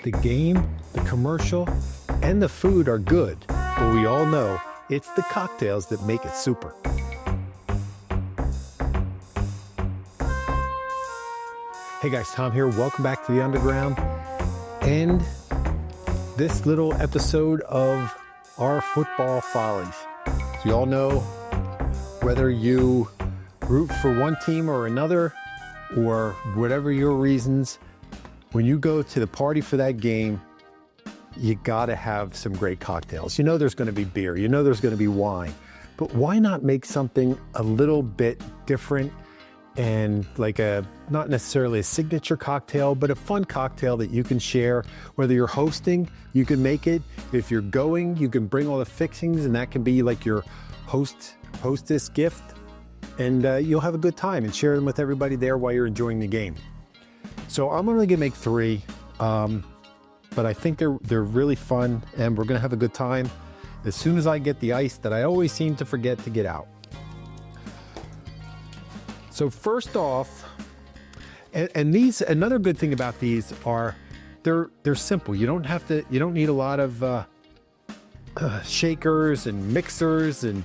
The game, the commercial, and the food are good, but we all know it's the cocktails that make it super. Hey guys, Tom here. Welcome back to the Underground and this little episode of our football follies. So you all know whether you root for one team or another, or whatever your reasons, when you go to the party for that game, you gotta have some great cocktails. You know there's gonna be beer, you know there's gonna be wine, but why not make something a little bit different and like not necessarily a signature cocktail, but a fun cocktail that you can share. Whether you're hosting, you can make it. If you're going, you can bring all the fixings and that can be like your hostess gift. And you'll have a good time and share them with everybody there while you're enjoying the game. So I'm only gonna make 3, but I think they're really fun and we're gonna have a good time as soon as I get the ice that I always seem to forget to get out. So first off, and these, another good thing about these are they're simple. You don't need a lot of shakers and mixers, and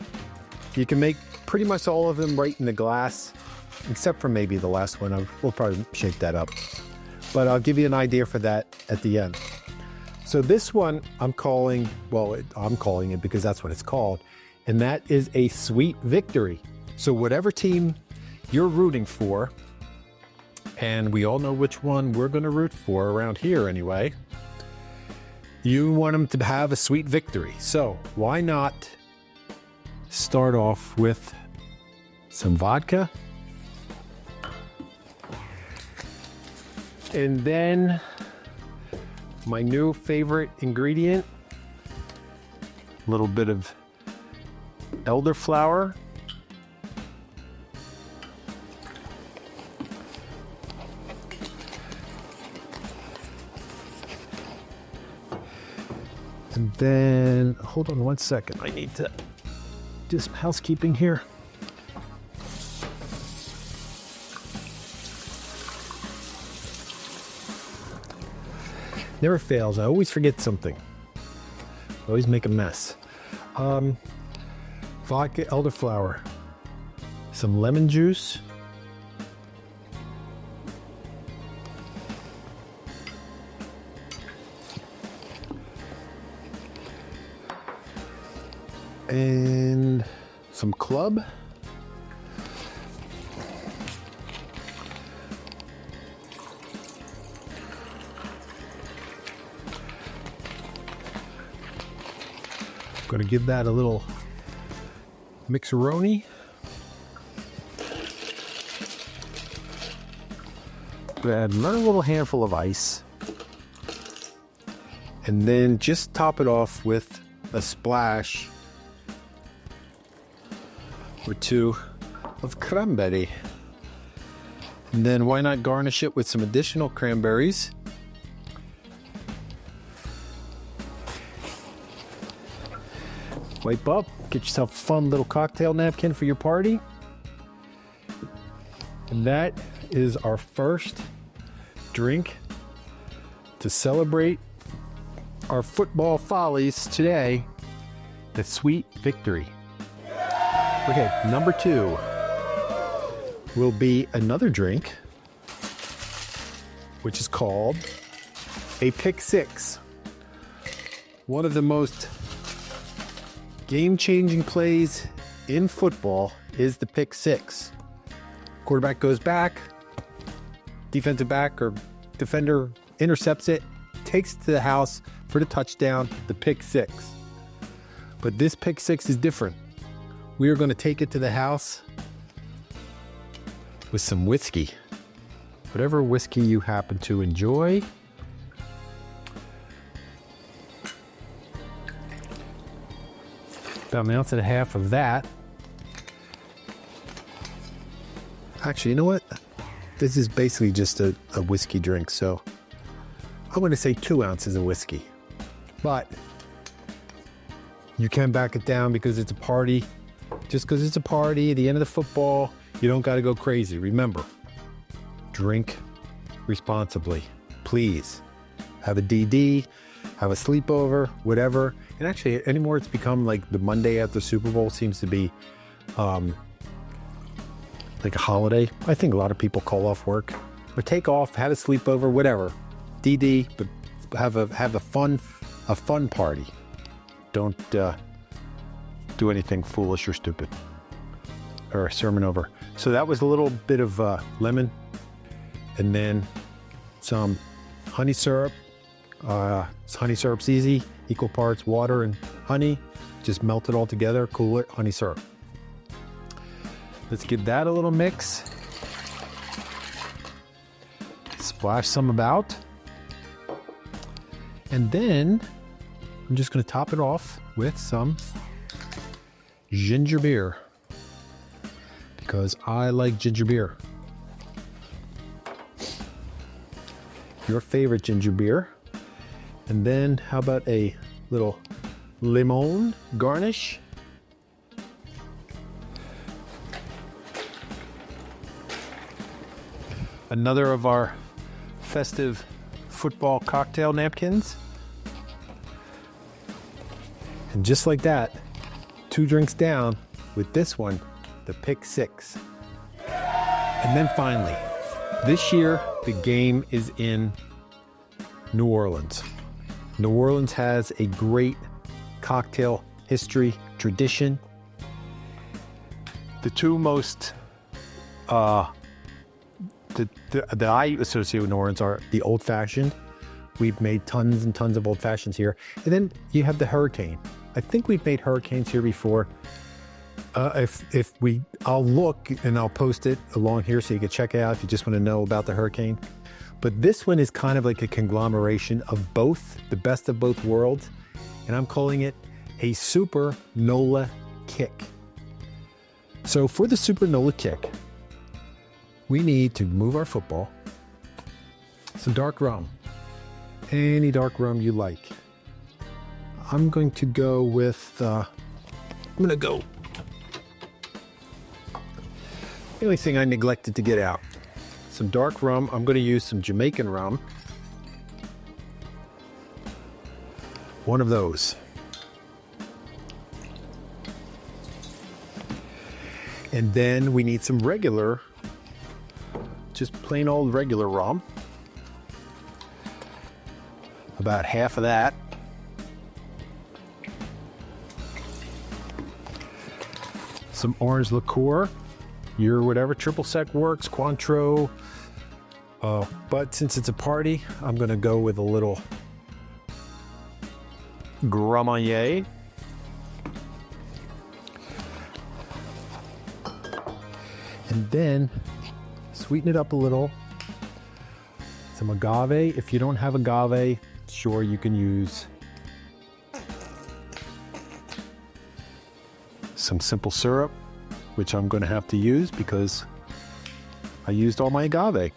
you can make pretty much all of them right in the glass, except for maybe the last one. We'll probably shake that up, but I'll give you an idea for that at the end. So this one I'm calling it because that's what it's called, and that is a sweet victory. So whatever team you're rooting for, and we all know which one we're going to root for around here anyway, you want them to have a sweet victory. So why not start off with some vodka, and then my new favorite ingredient, a little bit of elderflower, and then hold on one second, I need to do some housekeeping here. Never fails. I always forget something. I always make a mess. Vodka, elderflower, some lemon juice, and some club. I'm gonna give that a little mixeroni. Add another little handful of ice, and then just top it off with a splash or 2 of cranberry. And then why not garnish it with some additional cranberries? Wipe up, get yourself a fun little cocktail napkin for your party. And that is our first drink to celebrate our football follies today, the sweet victory. Okay, number 2 will be another drink, which is called a pick six. One of the most game-changing plays in football is the pick six. Quarterback goes back, defensive back or defender intercepts it, takes it to the house for the touchdown, the pick six. But this pick six is different. We are going to take it to the house with some whiskey. Whatever whiskey you happen to enjoy. About 1.5 ounces of that. Actually, you know what? This is basically just a whiskey drink, so I'm going to say 2 ounces of whiskey. But you can back it down because it's a party. Just because it's a party at the end of the football, you don't got to go crazy. Remember, drink responsibly, please. have a DD, have a sleepover, whatever. And actually anymore it's become like the Monday after Super Bowl seems to be like a holiday. I think a lot of people call off work, but take off, have a sleepover, whatever. DD, but have a fun party. Don't do anything foolish or stupid or a sermon over. So that was a little bit of lemon, and then some honey syrup. Honey syrup's easy, equal parts water and honey. Just melt it all together, cool it, honey syrup. Let's give that a little mix. Splash some about. And then I'm just going to top it off with some ginger beer, because I like ginger beer. Your favorite ginger beer. And then how about a little limon garnish? Another of our festive football cocktail napkins. And just like that, 2 drinks down with this one, the Pick 6. And then finally, this year the game is in New Orleans. New Orleans has a great cocktail history, tradition. The two most that I associate with New Orleans are the Old Fashioned. We've made tons and tons of Old Fashions here. And then you have the Hurricane. I think we've made Hurricanes here before. I'll look and I'll post it along here so you can check it out if you just want to know about the Hurricane. But this one is kind of like a conglomeration of both, the best of both worlds. And I'm calling it a Super Nola Kick. So for the Super Nola Kick, we need to move our football, some dark rum, any dark rum you like. I'm going to go with, the only thing I neglected to get out, some dark rum. I'm going to use some Jamaican rum. One of those. And then we need some regular, just plain old regular rum. About half of that. Some orange liqueur, your whatever, triple sec works, Cointreau. But since it's a party, I'm gonna go with a little Grand Marnier. And then sweeten it up a little. Some agave. If you don't have agave, sure, you can use some simple syrup, which I'm going to have to use because I used all my agave.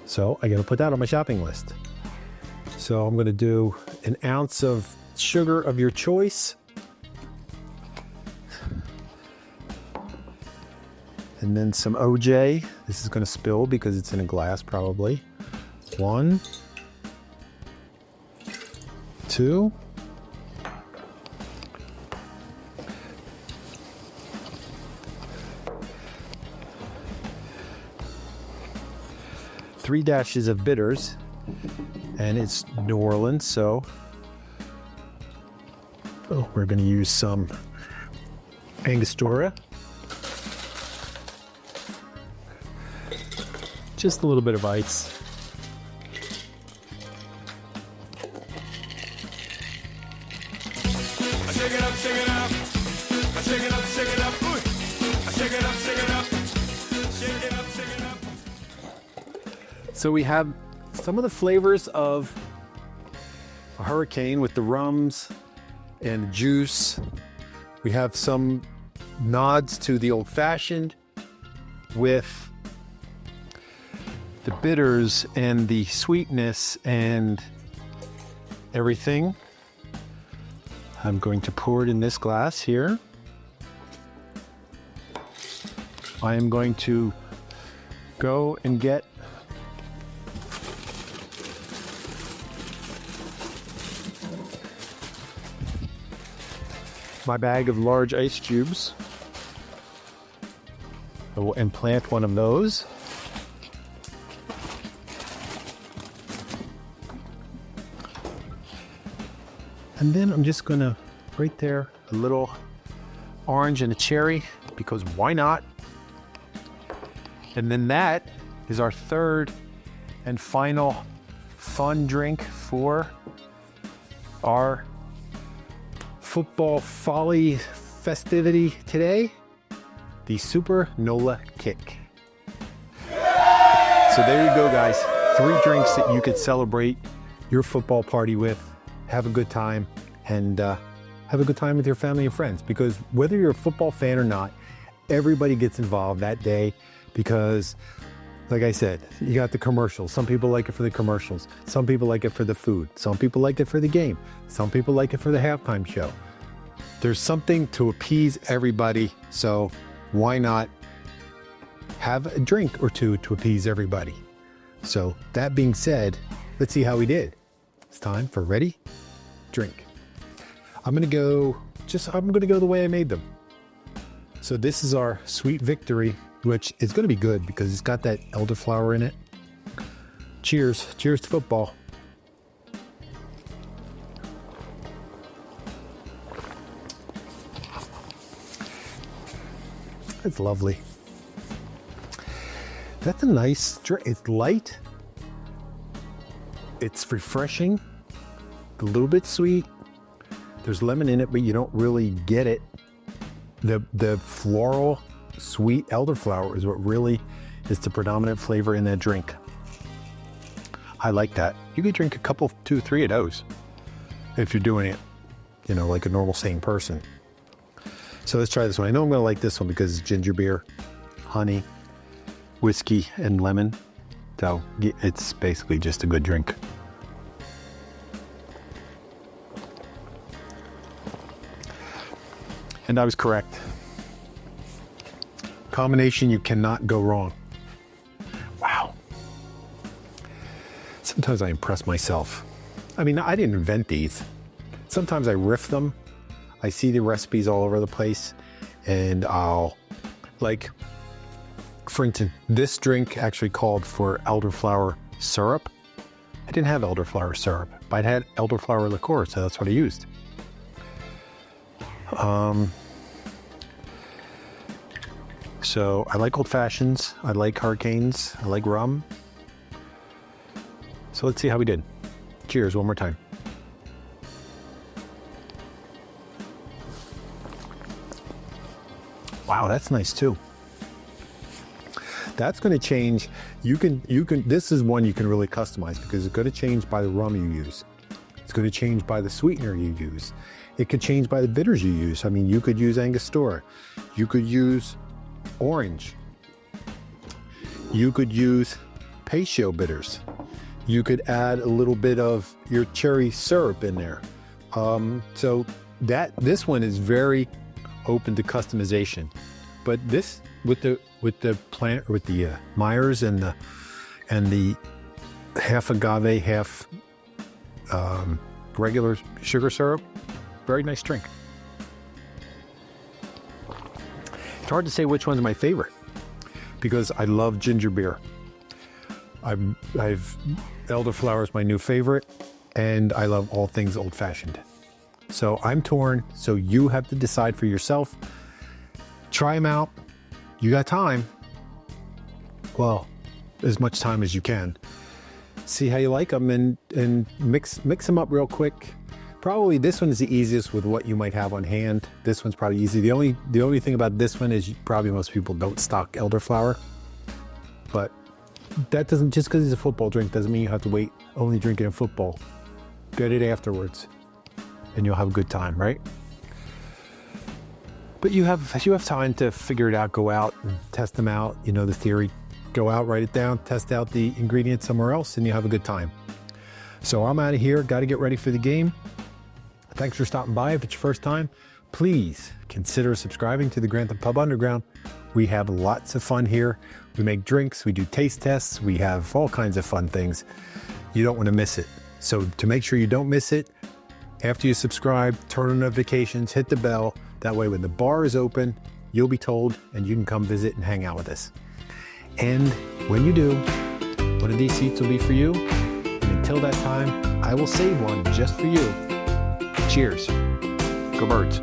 So I got to put that on my shopping list. So I'm going to do an ounce of sugar of your choice. And then some OJ. This is going to spill because it's in a glass probably. 1, 2. Three dashes of bitters, and it's New Orleans, so we're going to use some Angostura. Just a little bit of ice. Shake it up, shake it up. Shake it up, shake it up. Shake it up, shake it up. Shake it up, shake it up. So we have some of the flavors of a Hurricane with the rums and juice. We have some nods to the Old Fashioned with the bitters and the sweetness and everything. I'm going to pour it in this glass here. I am going to go and get my bag of large ice cubes. I will implant one of those. And then I'm just gonna, right there, a little orange and a cherry, because why not? And then that is our third and final fun drink for our football folly festivity today, the Super Nola Kick. So there you go, guys. 3 drinks that you could celebrate your football party with, have a good time, and have a good time with your family and friends. Because whether you're a football fan or not, everybody gets involved that day because, like I said, you got the commercials. Some people like it for the commercials. Some people like it for the food. Some people like it for the game. Some people like it for the halftime show. There's something to appease everybody, so why not have a drink or two to appease everybody? So that being said, let's see how we did. It's time for ready, drink. I'm gonna go the way I made them. So this is our Sweet Victory, which is gonna be good because it's got that elderflower in it. Cheers, cheers to football. It's lovely. That's a nice drink. It's light. It's refreshing. A little bit sweet. There's lemon in it, but you don't really get it. The floral, sweet elderflower is what really is the predominant flavor in that drink. I like that. You could drink a couple, 2, 3 of those if you're doing it, like a normal sane person. So let's try this one. I know I'm going to like this one because it's ginger beer, honey, whiskey, and lemon. So it's basically just a good drink. And I was correct. Combination you cannot go wrong. Wow. Sometimes I impress myself. I mean, I didn't invent these. Sometimes I riff them. I see the recipes all over the place, and I'll, for instance, this drink actually called for elderflower syrup. I didn't have elderflower syrup, but I had elderflower liqueur, so that's what I used. So I like old fashions, I like hurricanes, I like rum. So let's see how we did. Cheers one more time. Wow, that's nice too. That's going to change. You can, this is one you can really customize because it's going to change by the rum you use. It's going to change by the sweetener you use. It could change by the bitters you use. I mean, you could use Angostura. You could use orange. You could use Pastio bitters. You could add a little bit of your cherry syrup in there. So this one is very open to customization, but this with the Myers and the half agave, half regular sugar syrup, very nice drink. It's hard to say which one's my favorite because I love ginger beer. Elderflower is my new favorite, and I love all things old fashioned. So I'm torn, so you have to decide for yourself. Try them out. You got time. Well, as much time as you can. See how you like them and mix them up real quick. Probably this one is the easiest with what you might have on hand. This one's probably easy. The only thing about this one is probably most people don't stock elderflower. But that doesn't, just because it's a football drink doesn't mean you have to wait, only drink it in football. Get it afterwards and you'll have a good time, right? But you have time to figure it out, go out and test them out. You know the theory. Go out, write it down, test out the ingredients somewhere else, and you have a good time. So I'm out of here. Got to get ready for the game. Thanks for stopping by. If it's your first time, please consider subscribing to the Grantham Pub Underground. We have lots of fun here. We make drinks, we do taste tests, we have all kinds of fun things. You don't want to miss it. So to make sure you don't miss it, after you subscribe, turn on notifications, hit the bell. That way when the bar is open, you'll be told and you can come visit and hang out with us. And when you do, one of these seats will be for you. And until that time, I will save one just for you. Cheers. Go Birds.